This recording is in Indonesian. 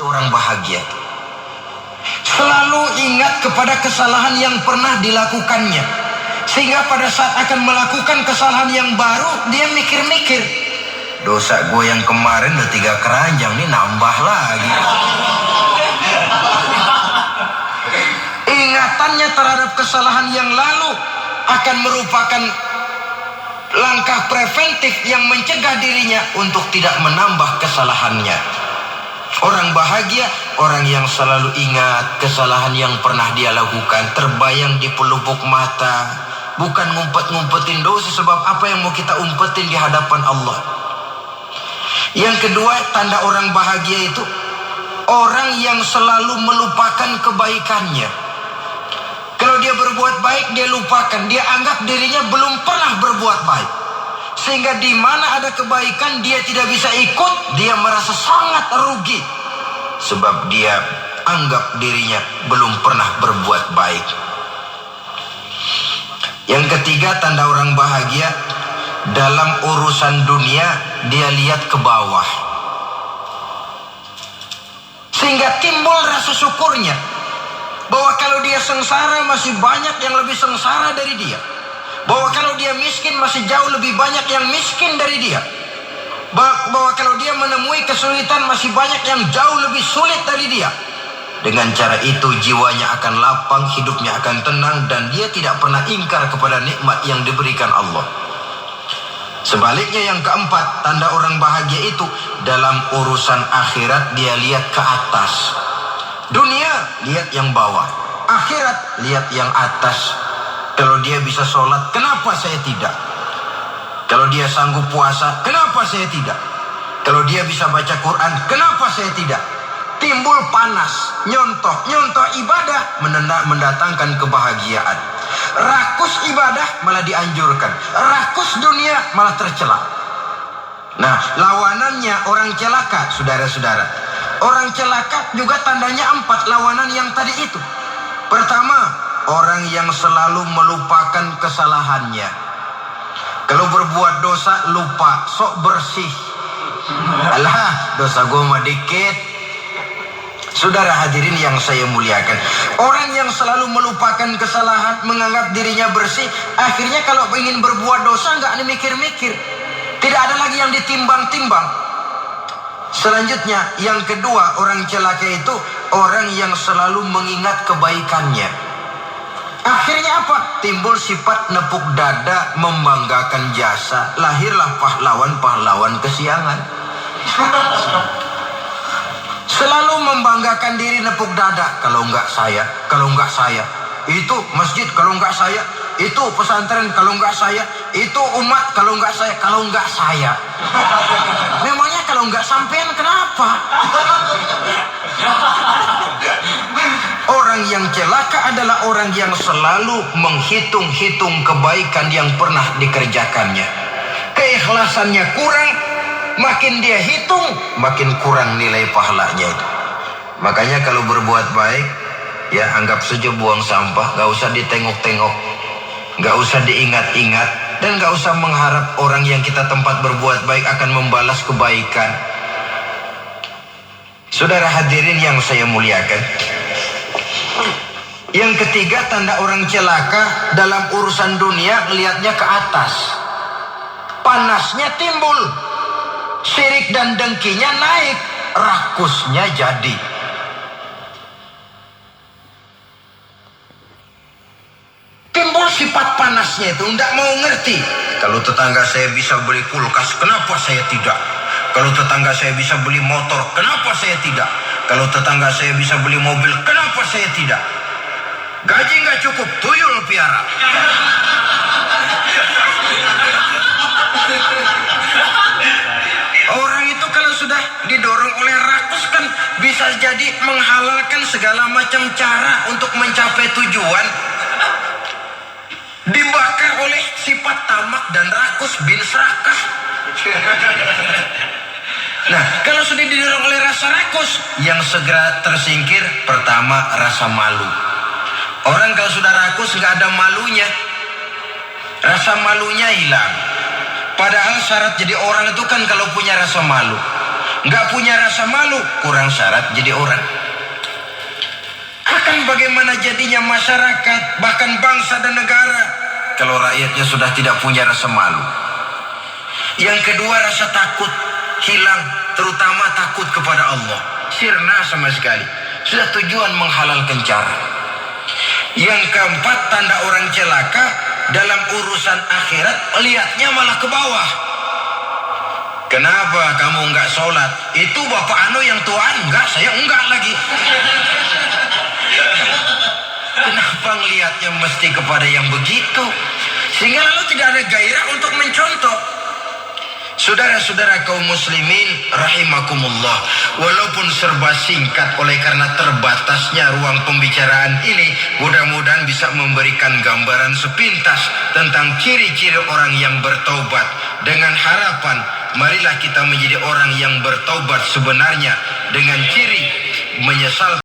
Orang bahagia selalu ingat kepada kesalahan yang pernah dilakukannya, sehingga pada saat akan melakukan kesalahan yang baru dia mikir-mikir, dosa gue yang kemarin udah 3 keranjang nih, nambah lagi. Ingatannya terhadap kesalahan yang lalu akan merupakan langkah preventif yang mencegah dirinya untuk tidak menambah kesalahannya. Orang bahagia, orang yang selalu ingat kesalahan yang pernah dia lakukan, terbayang di pelupuk mata, bukan ngumpet-ngumpetin dosa, sebab apa yang mau kita umpetin di hadapan Allah. Yang kedua, tanda orang bahagia itu orang yang selalu melupakan kebaikannya. Kalau dia berbuat baik, dia lupakan, dia anggap dirinya belum pernah berbuat baik, sehingga di mana ada kebaikan dia tidak bisa ikut, dia merasa sangat rugi, sebab dia anggap dirinya belum pernah berbuat baik. Yang ketiga, tanda orang bahagia, dalam urusan dunia dia lihat ke bawah, sehingga timbul rasa syukurnya, bahwa kalau dia sengsara masih banyak yang lebih sengsara dari dia, bahwa kalau dia miskin masih jauh lebih banyak yang miskin dari dia, bahwa kalau dia menemui kesulitan masih banyak yang jauh lebih sulit dari dia. Dengan cara itu jiwanya akan lapang, hidupnya akan tenang, dan dia tidak pernah ingkar kepada nikmat yang diberikan Allah. Sebaliknya, yang keempat, tanda orang bahagia itu dalam urusan akhirat dia lihat ke atas. Dunia lihat yang bawah, akhirat lihat yang atas. Kalau dia bisa sholat, kenapa saya tidak? Kalau dia sanggup puasa, kenapa saya tidak? Kalau dia bisa baca Quran, kenapa saya tidak? Timbul panas, nyontoh ibadah mendatangkan kebahagiaan. Rakus ibadah malah dianjurkan, rakus dunia malah tercela. Nah, lawanannya orang celaka, saudara-saudara. Orang celaka juga tandanya 4 lawanan yang tadi itu. Pertama, orang yang selalu melupakan kesalahannya. Kalau berbuat dosa lupa, sok bersih. Alah, dosa gue mah dikit. Saudara hadirin yang saya muliakan, orang yang selalu melupakan kesalahan, menganggap dirinya bersih, akhirnya kalau ingin berbuat dosa nggak mikir-mikir, tidak ada lagi yang ditimbang-timbang. Selanjutnya, yang kedua, orang celaka itu orang yang selalu mengingat kebaikannya. Akhirnya apa? Timbul sifat nepuk dada, membanggakan jasa, lahirlah pahlawan-pahlawan kesiangan. Selalu membanggakan diri, nepuk dada, kalau enggak saya, itu masjid kalau enggak saya, itu pesantren kalau enggak saya, itu umat kalau enggak saya. Memangnya kalau enggak sampean kenapa? Orang yang celaka adalah orang yang selalu menghitung-hitung kebaikan yang pernah dikerjakannya. Keikhlasannya kurang, makin dia hitung, makin kurang nilai pahalanya itu. Makanya kalau berbuat baik, ya anggap saja buang sampah, gak usah ditengok-tengok, gak usah diingat-ingat, dan gak usah mengharap orang yang kita tempat berbuat baik akan membalas kebaikan. Saudara hadirin yang saya muliakan, yang ketiga, tanda orang celaka dalam urusan dunia melihatnya ke atas. Panasnya timbul, syirik dan dengkinya naik, rakusnya jadi. Timbul sifat panasnya itu, tidak mau ngerti. Kalau tetangga saya bisa beli kulkas, kenapa saya tidak? Kalau tetangga saya bisa beli motor, kenapa saya tidak? Kalau tetangga saya bisa beli mobil, kenapa saya tidak? Gaji nggak cukup, tuyul piara. Orang itu kalau sudah didorong oleh rakus kan bisa jadi menghalalkan segala macam cara untuk mencapai tujuan. Dibakar oleh sifat tamak dan rakus bin serakah. Nah, kalau sudah didorong oleh rasa rakus, yang segera tersingkir pertama rasa malu. Orang kalau sudah rakus nggak ada malunya, rasa malunya hilang. Padahal syarat jadi orang itu kan kalau punya rasa malu. nggak punya rasa malu, kurang syarat jadi orang. Akan bagaimana jadinya masyarakat, bahkan bangsa dan negara, kalau rakyatnya sudah tidak punya rasa malu. Yang kedua, rasa takut hilang, terutama takut kepada Allah. Sirna sama sekali. Sudah tujuan menghalalkan cara. Yang keempat, tanda orang celaka dalam urusan akhirat, lihatnya malah ke bawah. Kenapa kamu enggak sholat? Itu bapak anu yang tua enggak, saya enggak lagi. Kenapa ngelihatnya mesti kepada yang begitu? Sehingga lalu tidak ada gairah untuk mencontoh. Saudara-saudara kaum muslimin rahimakumullah, walaupun serba singkat oleh karena terbatasnya ruang pembicaraan ini, mudah-mudahan bisa memberikan gambaran sepintas tentang ciri-ciri orang yang bertaubat. Dengan harapan, marilah kita menjadi orang yang bertaubat sebenarnya dengan ciri menyesal